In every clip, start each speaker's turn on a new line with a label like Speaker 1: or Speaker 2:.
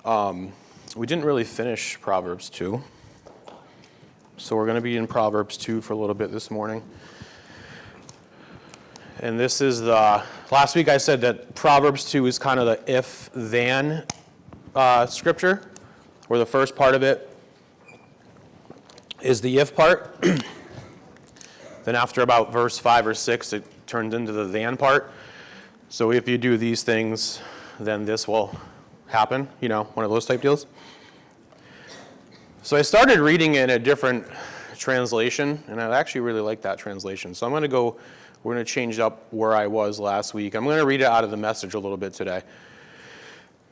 Speaker 1: We didn't really finish Proverbs 2. So we're going to be in Proverbs 2 for a little bit this morning. And this is last week I said that Proverbs 2 is kind of the if-then scripture, where the first part of it is the if part. Then after about verse 5 or 6, it turns into the then part. So if you do these things, then this will happen, one of those type deals. So I started reading in a different translation, and I actually really like that translation. So we're going to change up where I was last week. I'm going to read it out of the Message a little bit today.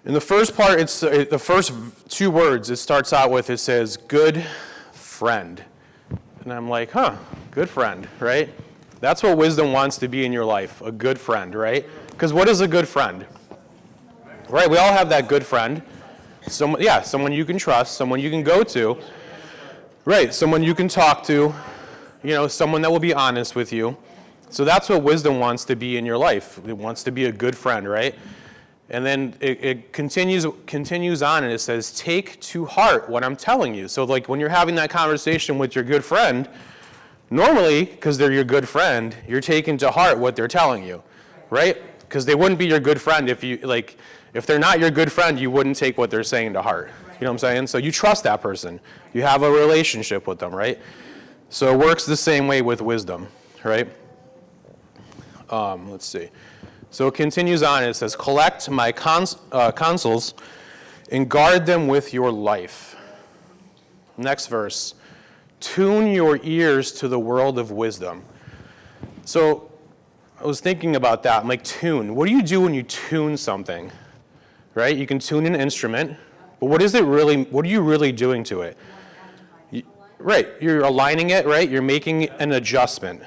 Speaker 1: In the first part, it's the first two words it starts out with, it says, good friend. And I'm like, good friend, right? That's what wisdom wants to be in your life, a good friend, right? Because what is a good friend? Right, we all have that good friend. Someone you can trust, someone you can go to. Right, someone you can talk to, someone that will be honest with you. So that's what wisdom wants to be in your life. It wants to be a good friend, right? And then it continues on, and it says, take to heart what I'm telling you. So like when you're having that conversation with your good friend, normally, because they're your good friend, you're taking to heart what they're telling you, right? Because they wouldn't be your good friend if they're not your good friend, you wouldn't take what they're saying to heart. You know what I'm saying? So you trust that person. You have a relationship with them, right? So it works the same way with wisdom, right? Let's see. So it continues on. It says, collect my counsels and guard them with your life. Next verse. Tune your ears to the world of wisdom. So I was thinking about that. I'm like, tune. What do you do when you tune something? Right? You can tune an instrument, but what are you really doing to it? Right. You're aligning it, right? You're making an adjustment.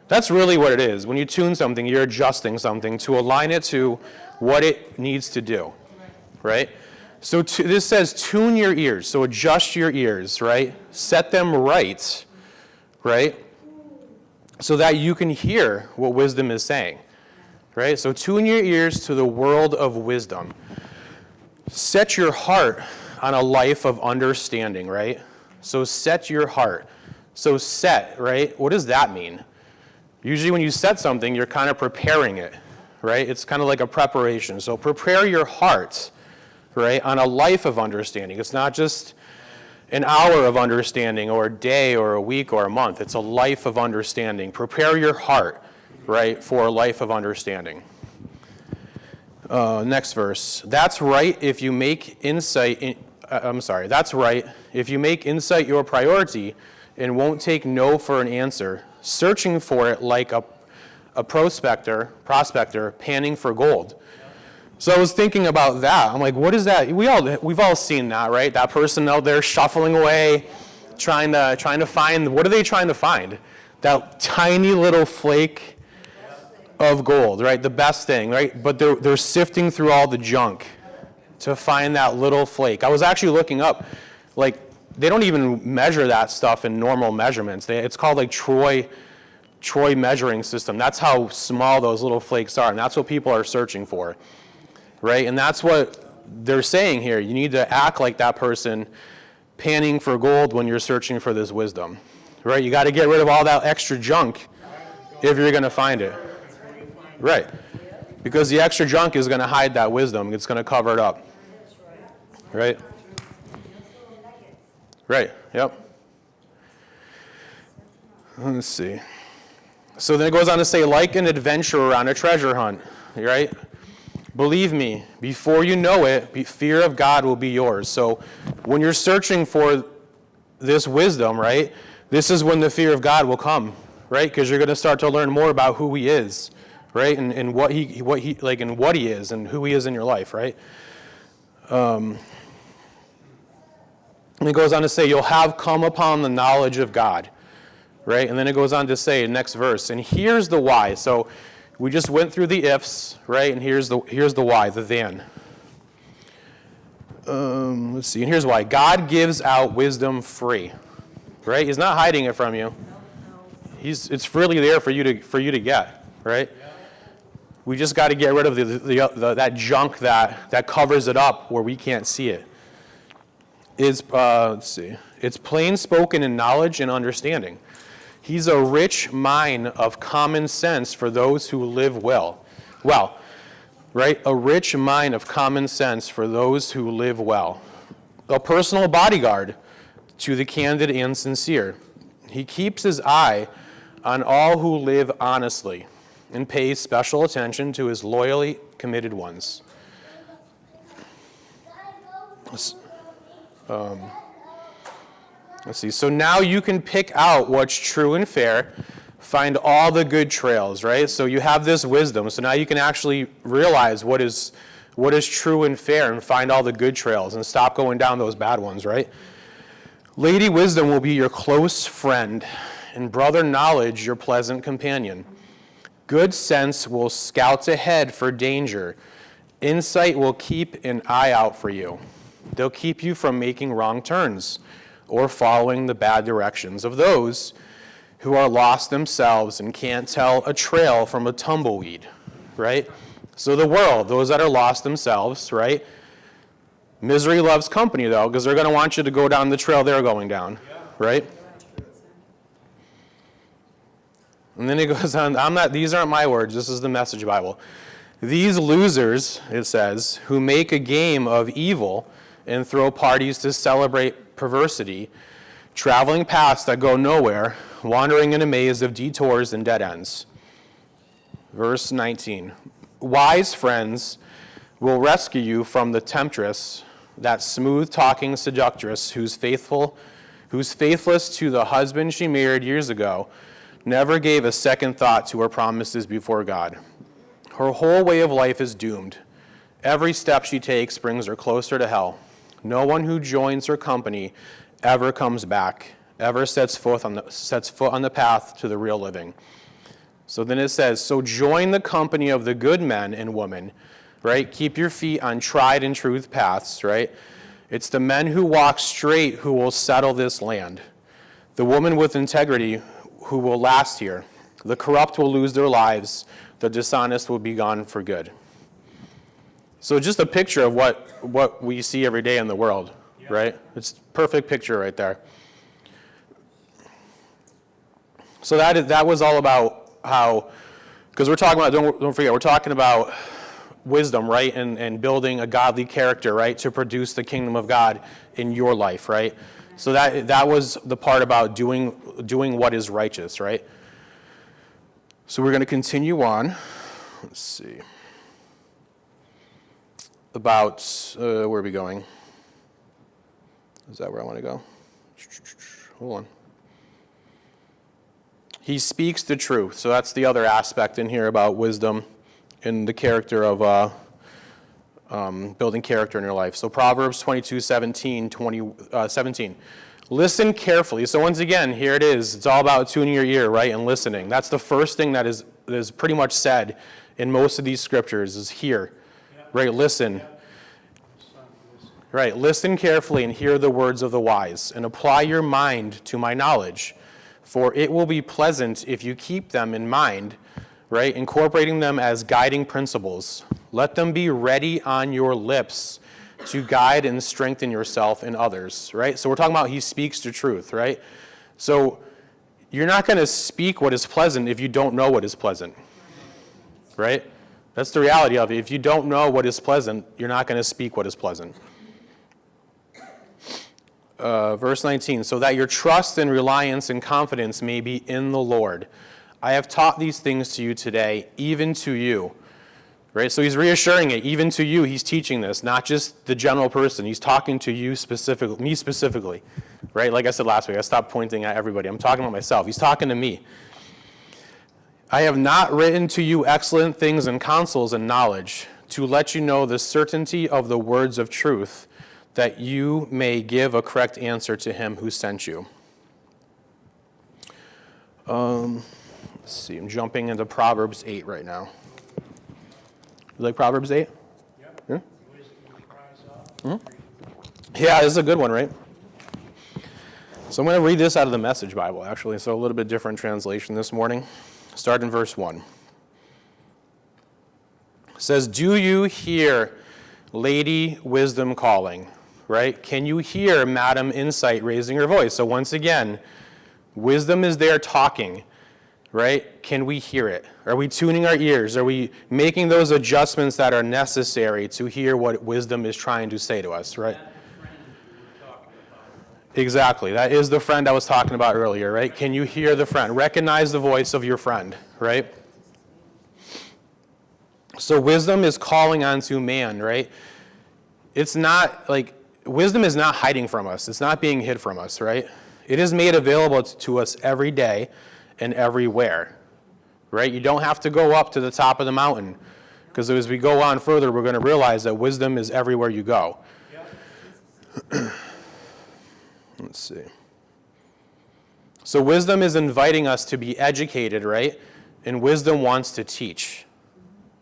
Speaker 1: That's really what it is. When you tune something, you're adjusting something to align it to what it needs to do, right? So this says tune your ears, so adjust your ears, right? Set them right, so that you can hear what wisdom is saying, right? So tune your ears to the world of wisdom. Set your heart on a life of understanding, right? So set your heart. So set, right? What does that mean? Usually when you set something, you're kind of preparing it, right? It's kind of like a preparation. So prepare your heart, right, on a life of understanding. It's not just an hour of understanding or a day or a week or a month. It's a life of understanding. Prepare your heart, right, for a life of understanding. Next verse. That's right if you make insight your priority and won't take no for an answer, searching for it like a prospector panning for gold. So I was thinking about that. I'm like, what is that? We've all seen that, right? That person out there shuffling away, trying to find. What are they trying to find? That tiny little flake of gold, right? The best thing, right? But they're sifting through all the junk to find that little flake. I was actually looking up, like, they don't even measure that stuff in normal measurements. It's called like Troy measuring system. That's how small those little flakes are, and that's what people are searching for, right? And that's what they're saying here. You need to act like that person panning for gold when you're searching for this wisdom, right? You got to get rid of all that extra junk if you're going to find it, right? Because the extra junk is going to hide that wisdom. It's going to cover it up, right? Right, yep. Let's see. So then it goes on to say, like an adventurer on a treasure hunt, right? Believe me, before you know it, fear of God will be yours. So when you're searching for this wisdom, right, this is when the fear of God will come, right? Because you're going to start to learn more about who he is, right? And what he is and who he is in your life, right? And it goes on to say, you'll have come upon the knowledge of God, right? And then it goes on to say, next verse, and here's the why. So we just went through the ifs, right? And here's the why, the then. Let's see, and here's why. God gives out wisdom free, right? He's not hiding it from you. It's freely there for you to get, right? We just got to get rid of that junk that covers it up where we can't see it. Let's see. It's plain spoken in knowledge and understanding. He's a rich mine of common sense for those who live well. Well, right? A rich mine of common sense for those who live well. A personal bodyguard to the candid and sincere. He keeps his eye on all who live honestly and pays special attention to his loyally committed ones. Let's see. So now you can pick out what's true and fair, find all the good trails, right? So you have this wisdom. So now you can actually realize what is true and fair and find all the good trails and stop going down those bad ones, right? Lady Wisdom will be your close friend, and brother Knowledge your pleasant companion. Good sense will scout ahead for danger. Insight will keep an eye out for you. They'll keep you from making wrong turns or following the bad directions of those who are lost themselves and can't tell a trail from a tumbleweed, right? So the world, those that are lost themselves, right? Misery loves company, though, because they're going to want you to go down the trail they're going down, right? And then it goes on, these aren't my words, this is the Message Bible. These losers, it says, who make a game of evil and throw parties to celebrate perversity, traveling paths that go nowhere, wandering in a maze of detours and dead ends. Verse 19, wise friends will rescue you from the temptress, that smooth-talking seductress who's faithless to the husband she married years ago, never gave a second thought to her promises before God. Her whole way of life is doomed. Every step she takes brings her closer to hell. No one who joins her company ever comes back, ever sets foot on the path to the real living. So then it says, so join the company of the good men and women, right? Keep your feet on tried and true paths, right? It's the men who walk straight who will settle this land. The woman with integrity who will last here. The corrupt will lose their lives. The dishonest will be gone for good. So just a picture of what we see every day in the world, right? It's a perfect picture right there. So that was all about how, because we're talking about, don't forget, we're talking about wisdom, right? And building a godly character, right? To produce the kingdom of God in your life, right? So that was the part about doing what is righteous, right? So we're going to continue on. Let's see. About, where are we going? Is that where I want to go? Hold on. He speaks the truth. So that's the other aspect in here about wisdom and the character of building character in your life. So Proverbs 22:17. Listen carefully. So once again, here it is. It's all about tuning your ear, right, and listening. That's the first thing that is pretty much said in most of these scriptures is hear, right? Listen. Right, listen carefully and hear the words of the wise, and apply your mind to my knowledge, for it will be pleasant if you keep them in mind, right, incorporating them as guiding principles. Let them be ready on your lips to guide and strengthen yourself and others, right? So we're talking about he speaks the truth, right? So you're not going to speak what is pleasant if you don't know what is pleasant, right? That's the reality of it. If you don't know what is pleasant, you're not going to speak what is pleasant. Verse 19, so that your trust and reliance and confidence may be in the Lord. I have taught these things to you today, even to you. Right? So he's reassuring it, even to you, he's teaching this, not just the general person. He's talking to you specifically, me specifically. Right? Like I said last week, I stopped pointing at everybody. I'm talking about myself. He's talking to me. I have not written to you excellent things and counsels and knowledge, to let you know the certainty of the words of truth, that you may give a correct answer to him who sent you. Let's see, I'm jumping into Proverbs 8 right now. You like Proverbs 8? Yep. Yeah? Yeah, this is a good one, right? So I'm going to read this out of the Message Bible, actually, so a little bit different translation this morning. Start in verse 1. It says, do you hear Lady Wisdom calling, right? Can you hear Madam Insight raising her voice? So once again, wisdom is there talking, right? Can we hear it? Are we tuning our ears? Are we making those adjustments that are necessary to hear what wisdom is trying to say to us, right? Exactly. That is the friend I was talking about earlier, right? Can you hear the friend? Recognize the voice of your friend, right? So wisdom is calling onto man, right? It's not like, wisdom is not hiding from us. It's not being hid from us, right? It is made available to us every day and everywhere, right? You don't have to go up to the top of the mountain, because as we go on further, we're going to realize that wisdom is everywhere you go. Let's see. So wisdom is inviting us to be educated, right? And wisdom wants to teach,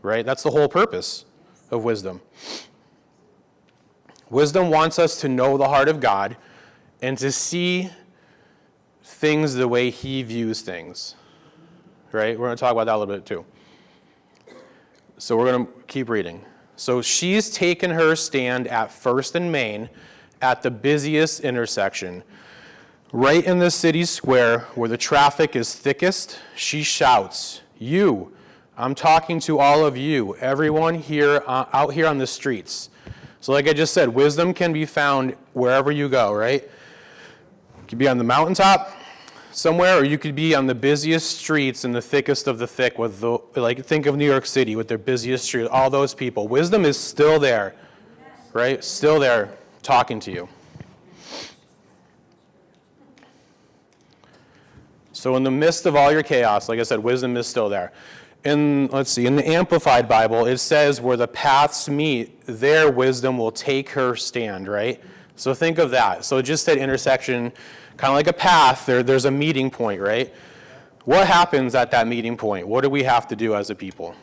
Speaker 1: right? That's the whole purpose of wisdom. Wisdom wants us to know the heart of God and to see things the way he views things, right? We're going to talk about that a little bit too. So we're going to keep reading. So she's taken her stand at First and Main at the busiest intersection. Right in the city square where the traffic is thickest, she shouts, "You, I'm talking to all of you, everyone here out here on the streets." So like I just said, wisdom can be found wherever you go, right? You could be on the mountaintop somewhere, or you could be on the busiest streets in the thickest of the thick with the, like, think of New York City with their busiest street, all those people. Wisdom is still there, right? Still there talking to you. So in the midst of all your chaos, like I said, wisdom is still there. Let's see, in the Amplified Bible, it says where the paths meet, there wisdom will take her stand, right? So think of that. So just that intersection, kind of like a path, there's a meeting point, right? What happens at that meeting point? What do we have to do as a people?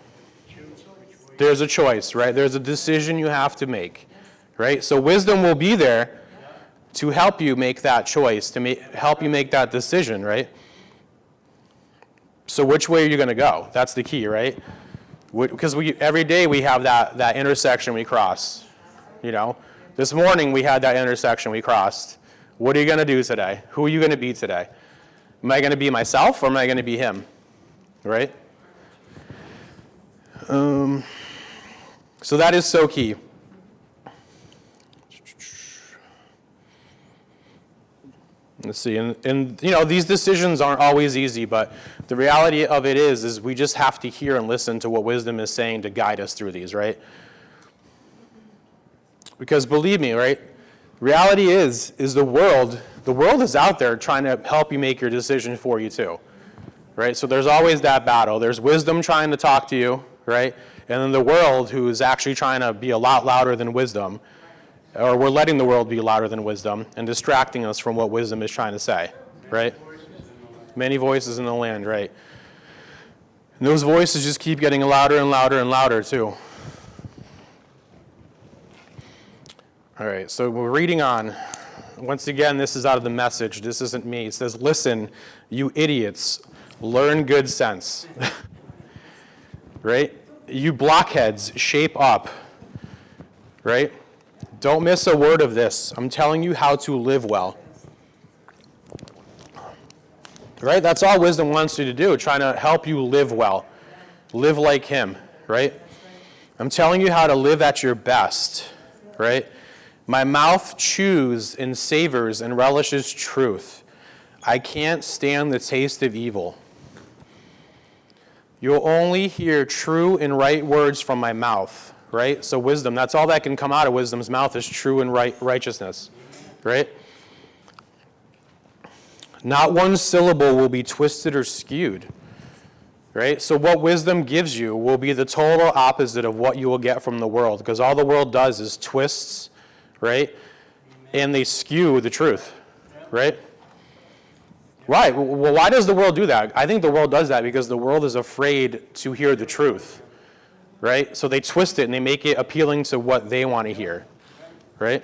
Speaker 1: There's a choice, right? There's a decision you have to make, right? So wisdom will be there to help you make that choice, to help you make that decision, right? So which way are you going to go? That's the key, right? Because every day we have that intersection we cross, you know? This morning we had that intersection we crossed. What are you going to do today? Who are you going to be today? Am I going to be myself or am I going to be him? Right? So that is so key. Let's see, and you know, these decisions aren't always easy, but the reality of it is we just have to hear and listen to what wisdom is saying to guide us through these, right? Because believe me, right, reality is the world is out there trying to help you make your decision for you too, right? So there's always that battle. There's wisdom trying to talk to you, right? And then the world who is actually trying to be a lot louder than wisdom, or we're letting the world be louder than wisdom and distracting us from what wisdom is trying to say, right? Many voices in the land, right? And those voices just keep getting louder and louder and louder too. All right, so we're reading on. Once again, this is out of the Message. This isn't me. It says, "Listen, you idiots, learn good sense." Right? You blockheads, shape up. Right? Don't miss a word of this. I'm telling you how to live well. Right? That's all wisdom wants you to do, trying to help you live well. Live like him, right? I'm telling you how to live at your best, right? My mouth chews and savors and relishes truth. I can't stand the taste of evil. You'll only hear true and right words from my mouth. Right? So wisdom, that's all that can come out of wisdom's mouth is true and righteousness, right? Not one syllable will be twisted or skewed, right? So what wisdom gives you will be the total opposite of what you will get from the world, because all the world does is twists, right? And they skew the truth, right? Why? Well, why does the world do that? I think the world does that because the world is afraid to hear the truth. Right? So they twist it and they make it appealing to what they want to hear. Right?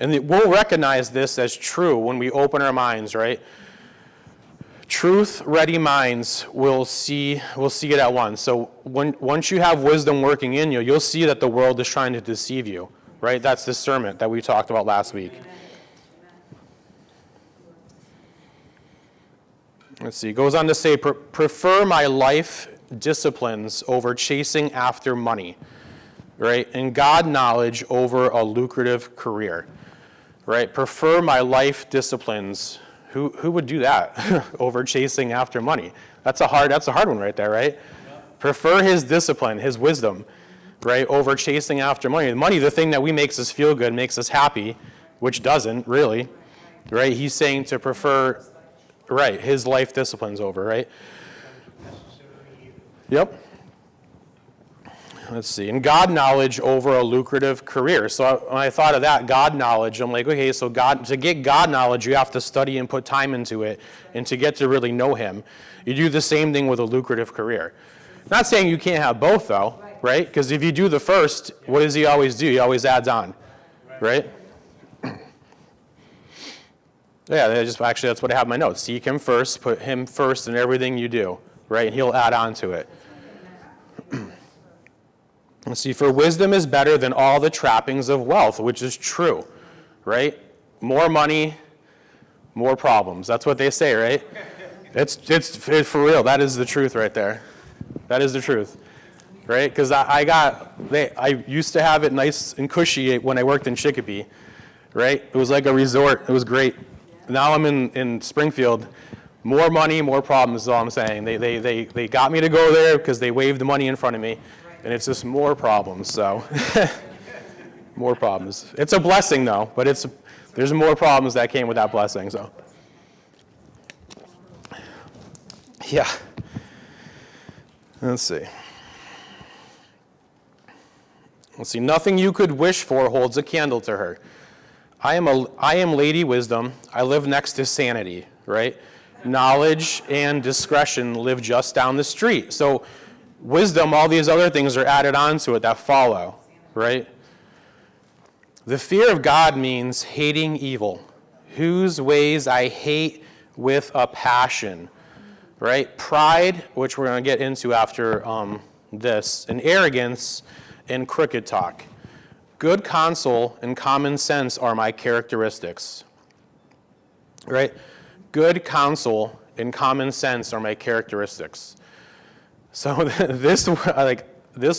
Speaker 1: And we'll recognize this as true when we open our minds, right? Truth-ready minds will see it at once. So once you have wisdom working in you, you'll see that the world is trying to deceive you, right? That's discernment that we talked about last week. Let's see. It goes on to say, prefer my life disciplines over chasing after money, right? And God knowledge over a lucrative career, right? Prefer my life disciplines. Who would do that over chasing after money? That's a hard one right there, right? Yeah. Prefer his discipline, his wisdom, right, over chasing after money. Money, the thing that makes us feel good, makes us happy, which doesn't really, right? He's saying to prefer, right, his life disciplines over, right? Yep. Let's see. And God knowledge over a lucrative career. So when I thought of that, God knowledge, I'm like, okay, so to get God knowledge, you have to study and put time into it, and to get to really know him. You do the same thing with a lucrative career. Not saying you can't have both, though, right? Because if you do the first, what does he always do? He always adds on, right? Yeah, that's what I have in my notes. Seek him first, put him first in everything you do, right? And he'll add on to it. Let's see, for wisdom is better than all the trappings of wealth, which is true, right? More money, more problems. That's what they say, right? It's for real. That is the truth right there. That is the truth, right? Because I used to have it nice and cushy when I worked in Chicopee, right? It was like a resort. It was great. Now I'm in Springfield. More money, more problems is all I'm saying. They got me to go there because they waved the money in front of me. And it's just more problems, so more problems. It's a blessing, though, but there's more problems that came with that blessing, so. Yeah. Let's see. Nothing you could wish for holds a candle to her. I am Lady Wisdom. I live next to sanity, right? Knowledge and discretion live just down the street. So wisdom, all these other things are added on to it that follow, right? The fear of God means hating evil, whose ways I hate with a passion, right? Pride, which we're going to get into after this, and arrogance and crooked talk. Good counsel and common sense are my characteristics, right? Good counsel and common sense are my characteristics. So this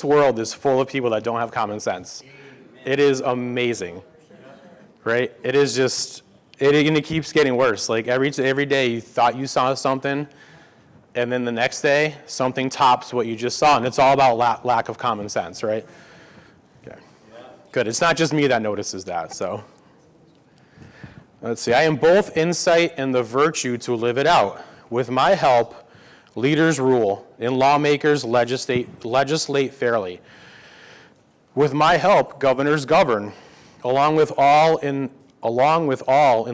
Speaker 1: world is full of people that don't have common sense. It is amazing, right? It is just, and it keeps getting worse. Like every day you thought you saw something, and then the next day something tops what you just saw, and it's all about lack of common sense, right? Okay, good. It's not just me that notices that. So let's see. I am both insight and the virtue to live it out. With my help, leaders rule, and lawmakers legislate fairly. With my help, governors govern, along with all in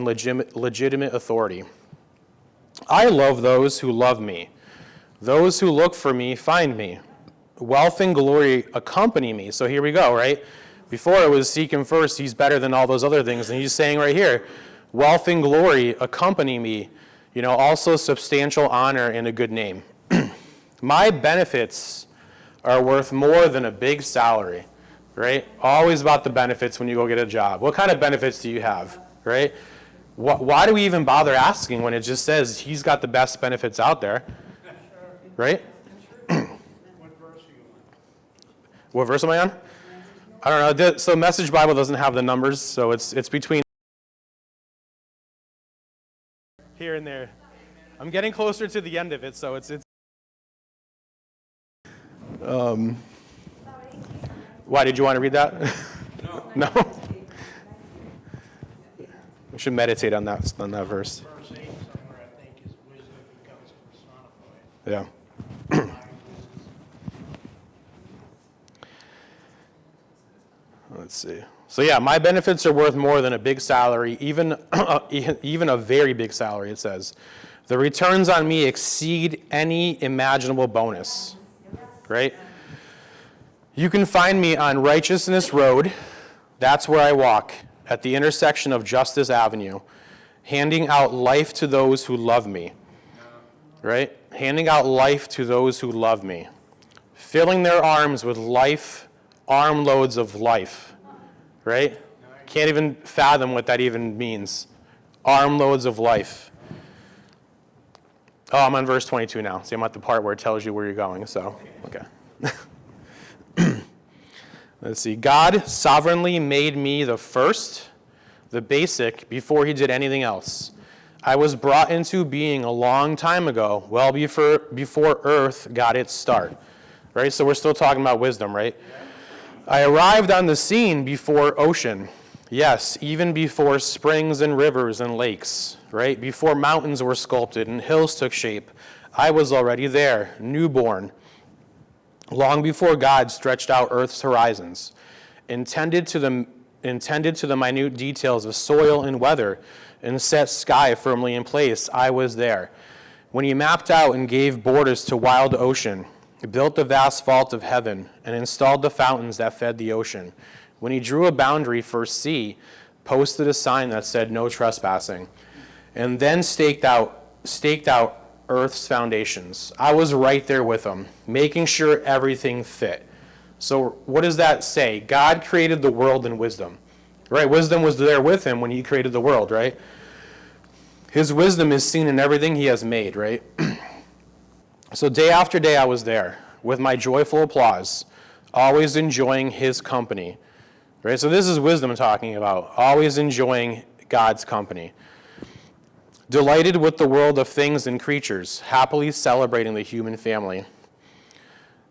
Speaker 1: legitimate authority. I love those who love me. Those who look for me find me. Wealth and glory accompany me. So here we go, right? Before it was seek him first, he's better than all those other things. And he's saying right here, wealth and glory accompany me. Also substantial honor and a good name. My benefits are worth more than a big salary, right? Always about the benefits when you go get a job. What kind of benefits do you have, right? Why do we even bother asking when it just says he's got the best benefits out there, right?
Speaker 2: What verse are you on?
Speaker 1: What verse am I on? I don't know. So Message Bible doesn't have the numbers, so it's between here and there. I'm getting closer to the end of it, so it's why did you want to read that? No. We should meditate on that verse.
Speaker 2: Verse 8 somewhere, I think, is wisdom becomes personified.
Speaker 1: Yeah. Let's see. So yeah, my benefits are worth more than a big salary, even a very big salary, it says. The returns on me exceed any imaginable bonus, right? You can find me on Righteousness Road. That's where I walk, at the intersection of Justice Avenue, handing out life to those who love me. right? Handing out life to those who love me. Filling their arms with life, armloads of life, right? Can't even fathom what that even means. Armloads of life. Oh, I'm on verse 22 now. See, I'm at the part where it tells you where you're going, so, okay. Let's see. God sovereignly made me the first, the basic, before he did anything else. I was brought into being a long time ago, well before earth got its start. Right? So we're still talking about wisdom, right? I arrived on the scene before ocean. Yes, even before springs and rivers and lakes, right? Before mountains were sculpted and hills took shape, I was already there, newborn. Long before God stretched out earth's horizons, intended to the minute details of soil and weather, and set sky firmly in place, I was there. When he mapped out and gave borders to wild ocean, built the vast vault of heaven, and installed the fountains that fed the ocean. When he drew a boundary for sea, posted a sign that said no trespassing, and then staked out earth's foundations. I was right there with him, making sure everything fit. So what does that say? God created the world in wisdom, right? Wisdom was there with him when he created the world, right? His wisdom is seen in everything he has made, right? So day after day I was there with my joyful applause, always enjoying his company, right? So this is wisdom talking about, always enjoying God's company. Delighted with the world of things and creatures, happily celebrating the human family.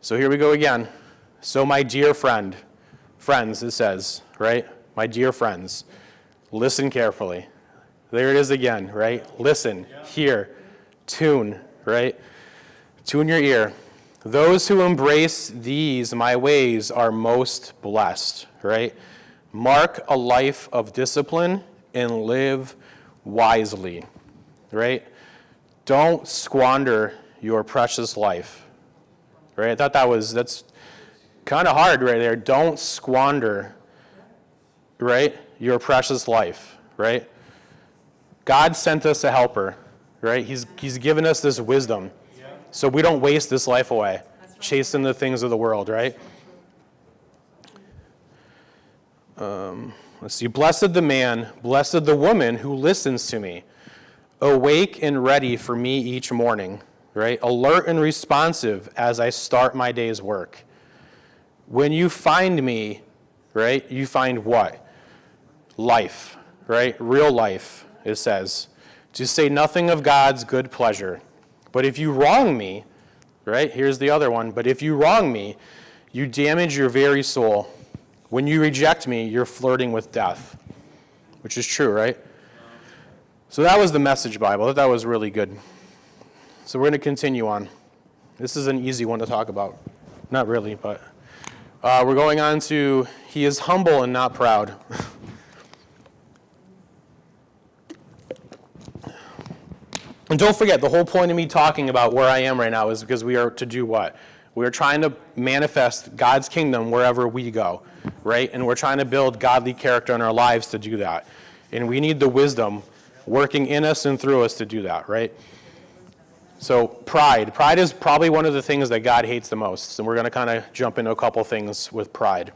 Speaker 1: So here we go again. So my dear friends, it says, right? My dear friends, listen carefully. There it is again, right? Listen, hear, tune, right? Tune your ear. Those who embrace these, my ways, are most blessed, right? Mark a life of discipline and live wisely, right? Don't squander your precious life, right? I thought that's kind of hard right there. Don't squander, right, your precious life, right? God sent us a helper, right? He's given us this wisdom. So we don't waste this life away, chasing the things of the world, right? Let's see. Blessed the man, blessed the woman who listens to me, awake and ready for me each morning, right? Alert and responsive as I start my day's work. When you find me, right, you find what? Life, right? Real life, it says. To say nothing of God's good pleasure. But if you wrong me, right, here's the other one, but if you wrong me, you damage your very soul. When you reject me, you're flirting with death, which is true, right? So that was the Message Bible. I thought that was really good. So we're going to continue on. This is an easy one to talk about. Not really, but we're going on to, he is humble and not proud. And don't forget, the whole point of me talking about where I am right now is because we are to do what? We are trying to manifest God's kingdom wherever we go, right? And we're trying to build godly character in our lives to do that. And we need the wisdom working in us and through us to do that, right? So pride. Pride is probably one of the things that God hates the most. And we're going to kind of jump into a couple things with pride.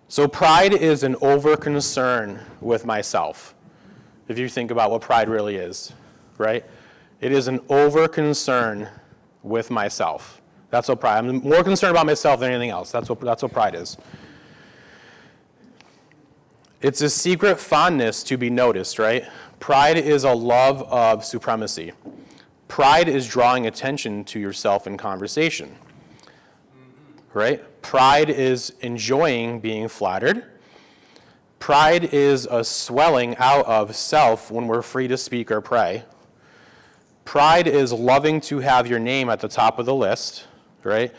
Speaker 1: So pride is an over-concern with myself. If you think about what pride really is, right? It is an over-concern with myself. That's what pride, I'm more concerned about myself than anything else. That's what pride is. It's a secret fondness to be noticed, right? Pride is a love of supremacy. Pride is drawing attention to yourself in conversation, right? Pride is enjoying being flattered. Pride is a swelling out of self when we're free to speak or pray. Pride is loving to have your name at the top of the list, right?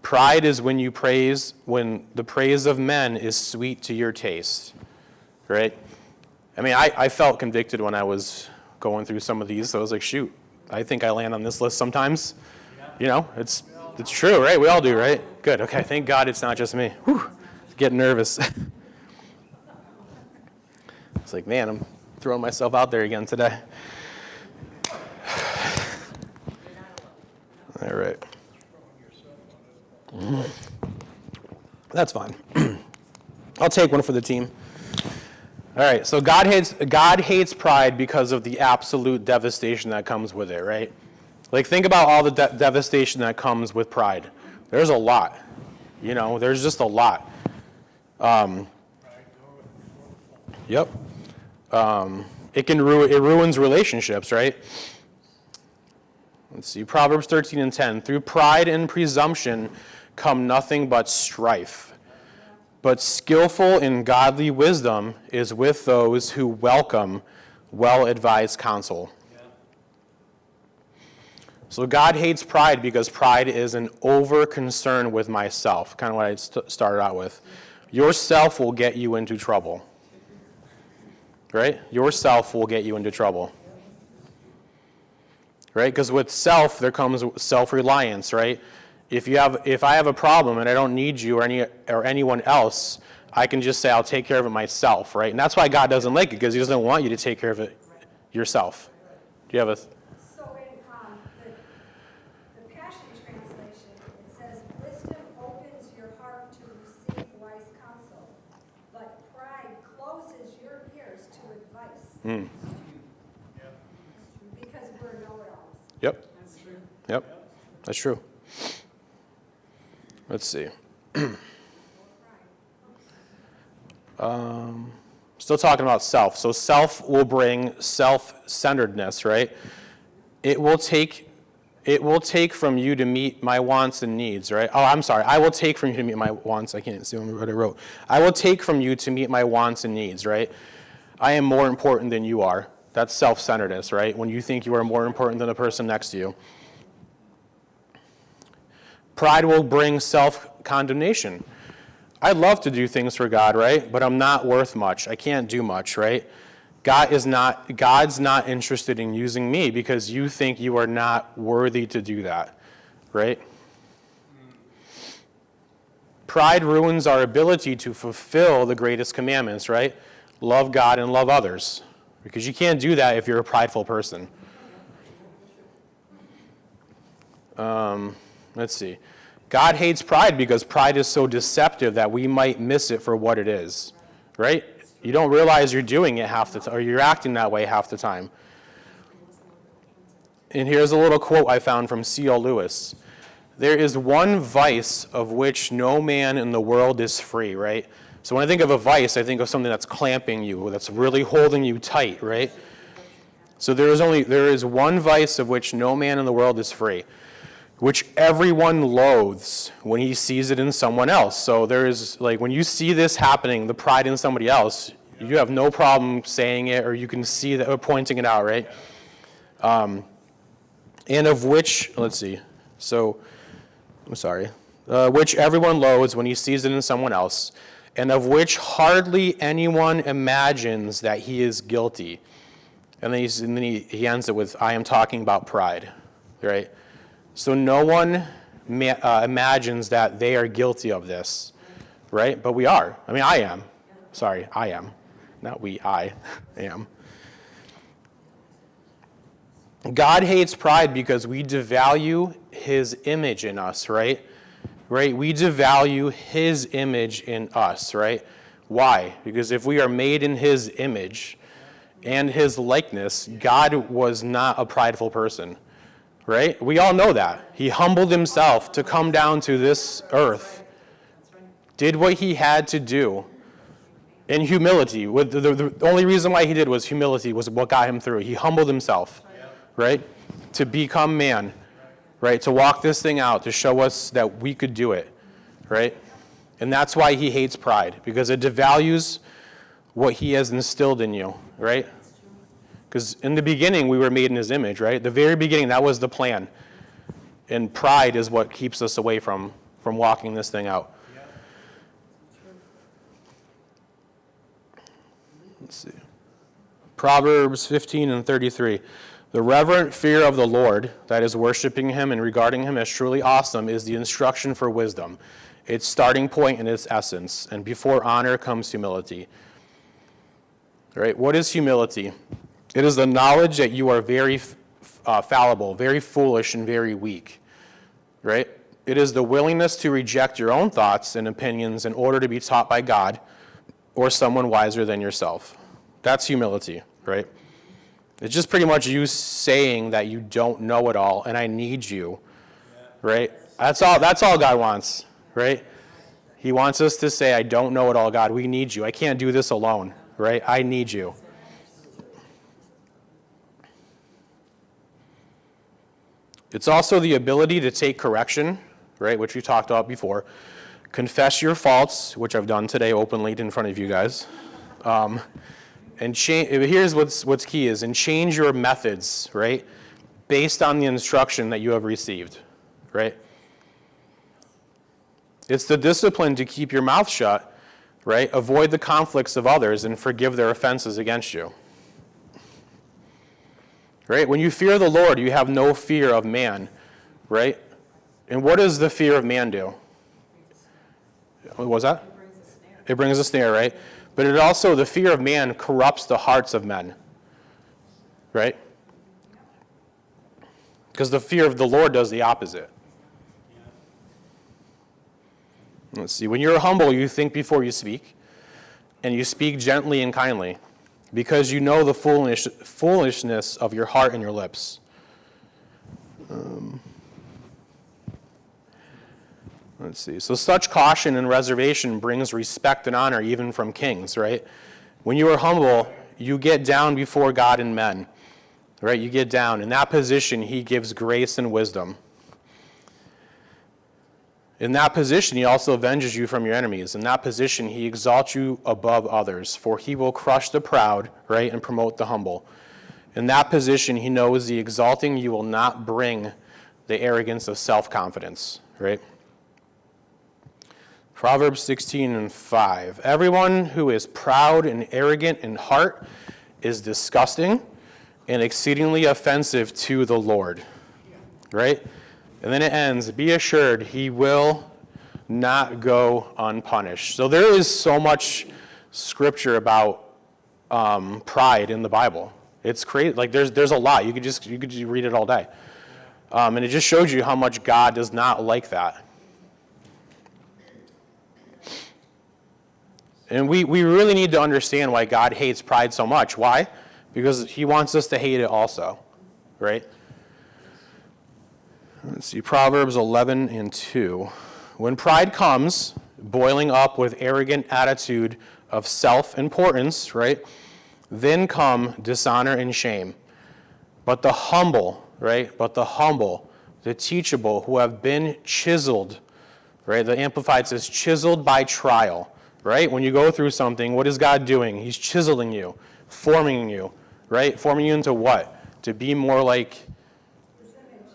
Speaker 1: Pride is when the praise of men is sweet to your taste, right? I mean, I felt convicted when I was going through some of these, so I was like, shoot, I think I land on this list sometimes. You know, it's true, right? We all do, right? Good, okay, thank God it's not just me. Whew, getting nervous. It's like, man, I'm throwing myself out there again today. All right. That's fine. I'll take one for the team. All right, so God hates pride because of the absolute devastation that comes with it, right? Like, think about all the devastation that comes with pride. There's a lot. There's just a lot. Yep. It ruins relationships, right? Let's see, Proverbs 13:10. Through pride and presumption come nothing but strife. But skillful and godly wisdom is with those who welcome well-advised counsel. So God hates pride because pride is an over-concern with myself, kind of what I started out with. Yourself will get you into trouble. Right? Yourself will get you into trouble. Right? Because with self, there comes self-reliance, right? If I have a problem and I don't need you or anyone else, I can just say I'll take care of it myself, right? And that's why God doesn't like it, because he doesn't want you to take care of it yourself. Do you have a...
Speaker 3: So in the Passion Translation, it says, wisdom opens your heart to receive wise counsel, but pride closes your ears to advice. Because we're know-it-alls.
Speaker 1: Yep. Yep. That's true. Let's see. Still talking about self. So self will bring self-centeredness, right? It will take from you to meet my wants and needs, right? Oh, I'm sorry. I will take from you to meet my wants. I can't see what I wrote. I will take from you to meet my wants and needs, right? I am more important than you are. That's self-centeredness, right? When you think you are more important than the person next to you. Pride will bring self-condemnation. I'd love to do things for God, right? But I'm not worth much. I can't do much, right? God's not interested in using me because you think you are not worthy to do that, right? Pride ruins our ability to fulfill the greatest commandments, right? Love God and love others. Because you can't do that if you're a prideful person. Let's see. God hates pride because pride is so deceptive that we might miss it for what it is, right? You don't realize you're doing it half the time, or you're acting that way half the time. And here's a little quote I found from C.L. Lewis. There is one vice of which no man in the world is free, right? So when I think of a vice, I think of something that's clamping you, that's really holding you tight, right? So there is one vice of which no man in the world is free, which everyone loathes when he sees it in someone else. So there is, like, when you see this happening, the pride in somebody else, you have no problem saying it, or you can see that, or pointing it out, right? And of which, let's see, so, I'm sorry, which everyone loathes when he sees it in someone else, and of which hardly anyone imagines that he is guilty. And then he ends it with, I am talking about pride, right? So no one imagines that they are guilty of this, right? But we are. I mean, I am. Sorry, I am. Not we, I am. God hates pride because we devalue his image in us, right? Right? We devalue his image in us, right? Why? Because if we are made in his image and his likeness, God was not a prideful person, right? We all know that. He humbled himself to come down to this earth, did what he had to do in humility. The only reason why he did was humility was what got him through. He humbled himself, right? To become man, right? To walk this thing out, to show us that we could do it, right? And that's why he hates pride, because it devalues what he has instilled in you, right? Because in the beginning, we were made in his image, right? The very beginning, that was the plan. And pride is what keeps us away from walking this thing out. Let's see. Proverbs 15:33. The reverent fear of the Lord, that is worshiping him and regarding him as truly awesome, is the instruction for wisdom, its starting point and its essence. And before honor comes humility. All right, what is humility? It is the knowledge that you are very fallible, very foolish, and very weak. right? It is the willingness to reject your own thoughts and opinions in order to be taught by God or someone wiser than yourself. That's humility, right? It's just pretty much you saying that you don't know it all and I need you, right? That's all God wants, right? He wants us to say, I don't know it all, God. We need you. I can't do this alone, right? I need you. It's also the ability to take correction, right, which we talked about before. Confess your faults, which I've done today openly in front of you guys. And here's what's key is, and change your methods, right, based on the instruction that you have received, right? It's the discipline to keep your mouth shut, right? Avoid the conflicts of others and forgive their offenses against you. Right? When you fear the Lord, you have no fear of man, right? And what does the fear of man do? What was that? It brings a snare, right? But it also, the fear of man corrupts the hearts of men, right? Because the fear of the Lord does the opposite. Let's see. When you're humble, you think before you speak, and you speak gently and kindly, because you know the foolishness of your heart and your lips. Let's see. So such caution and reservation brings respect and honor even from kings, right? When you are humble, you get down before God and men, right? You get down. In that position, he gives grace and wisdom. In that position, he also avenges you from your enemies. In that position, he exalts you above others, for he will crush the proud, right, and promote the humble. In that position, he knows the exalting you will not bring the arrogance of self-confidence, right? Proverbs 16:5. Everyone who is proud and arrogant in heart is disgusting and exceedingly offensive to the Lord, right? And then it ends, be assured he will not go unpunished. So there is so much scripture about pride in the Bible. It's crazy. Like there's a lot. You could just read it all day. And it just shows you how much God does not like that. And we really need to understand why God hates pride so much. Why? Because he wants us to hate it also, right? Let's see, Proverbs 11:2. When pride comes, boiling up with arrogant attitude of self-importance, right, then come dishonor and shame. But the humble, right, the teachable, who have been chiseled, right, the Amplified says chiseled by trial, right? When you go through something, what is God doing? He's chiseling you, forming you, right? Forming you into what? To be more like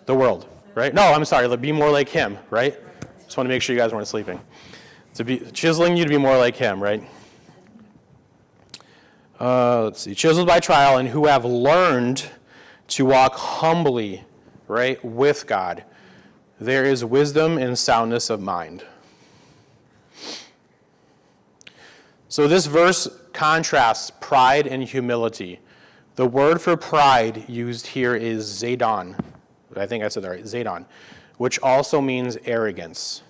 Speaker 1: the world. Right? No, I'm sorry, be more like him, right? Just want to make sure you guys weren't sleeping. To be chiseling you to be more like him, right? Let's see. Chiseled by trial, and who have learned to walk humbly, right, with God. There is wisdom and soundness of mind. So this verse contrasts pride and humility. The word for pride used here is Zadon. I think I said that right, Zadon, which also means arrogance.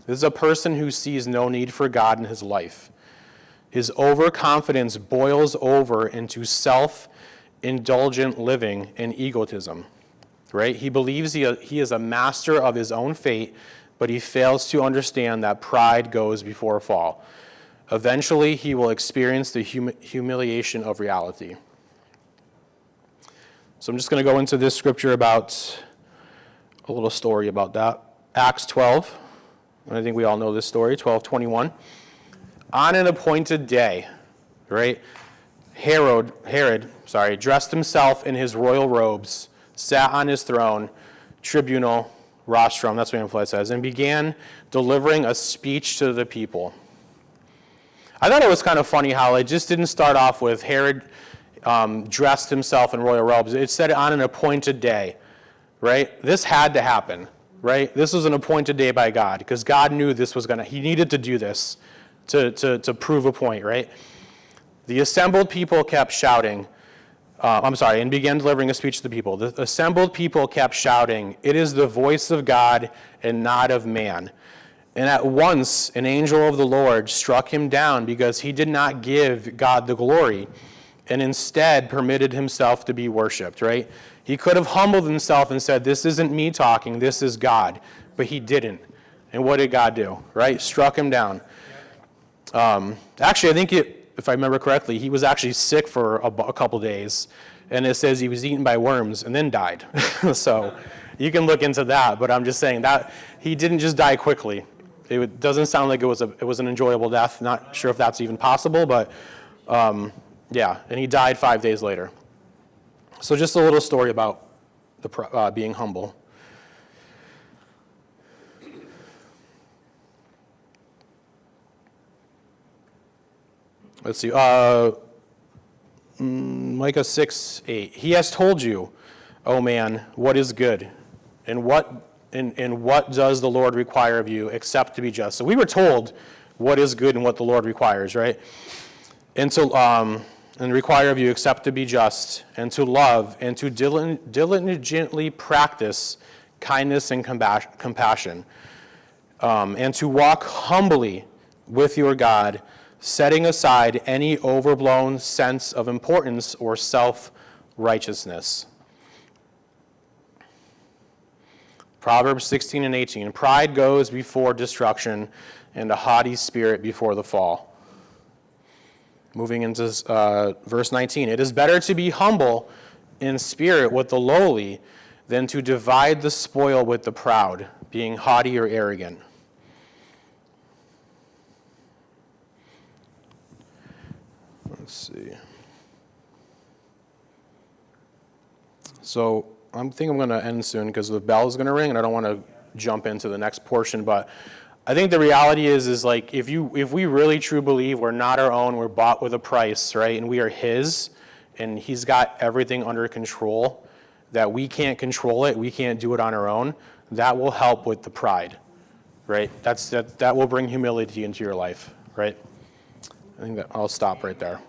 Speaker 1: This is a person who sees no need for God in his life. His overconfidence boils over into self-indulgent living and egotism, right? He believes he is a master of his own fate, but he fails to understand that pride goes before a fall. Eventually, he will experience the humiliation of reality. So I'm just going to go into this scripture about a little story about that. Acts 12, and I think we all know this story, 12:21. On an appointed day, right, Herod, dressed himself in his royal robes, sat on his throne, tribunal, rostrum, that's what Amplified says, and began delivering a speech to the people. I thought it was kind of funny how it just didn't start off with Herod dressed himself in royal robes. It said on an appointed day. Right? This had to happen, right? This was an appointed day by God because God knew this was he needed to do this to prove a point, right? The assembled people kept shouting, and began delivering a speech to the people. The assembled people kept shouting, "It is the voice of God and not of man." And at once an angel of the Lord struck him down because he did not give God the glory and instead permitted himself to be worshiped, right? He could have humbled himself and said, "This isn't me talking, this is God." But he didn't. And what did God do, right? Struck him down. Actually, I think if I remember correctly, he was actually sick for a couple days. And it says he was eaten by worms and then died. So you can look into that, but I'm just saying that he didn't just die quickly. It doesn't sound like it was an enjoyable death. Not sure if that's even possible, but yeah, and he died 5 days later. So just a little story about being humble. Let's see. Micah 6:8. He has told you, "O man, what is good, and what does the Lord require of you except to be just?" So we were told what is good and what the Lord requires, right? And require of you except to be just, and to love, and to diligently practice kindness and compassion, and to walk humbly with your God, setting aside any overblown sense of importance or self-righteousness. Proverbs 16:18. Pride goes before destruction, and a haughty spirit before the fall. Moving into verse 19. It is better to be humble in spirit with the lowly than to divide the spoil with the proud, being haughty or arrogant. Let's see. So I think I'm going to end soon because the bell is going to ring, and I don't want to jump into the next portion. But I think the reality is like if we really truly believe we're not our own, we're bought with a price, right? And we are His, and He's got everything under control. That we can't control it, we can't do it on our own. That will help with the pride, right? That will bring humility into your life, right? I think that I'll stop right there.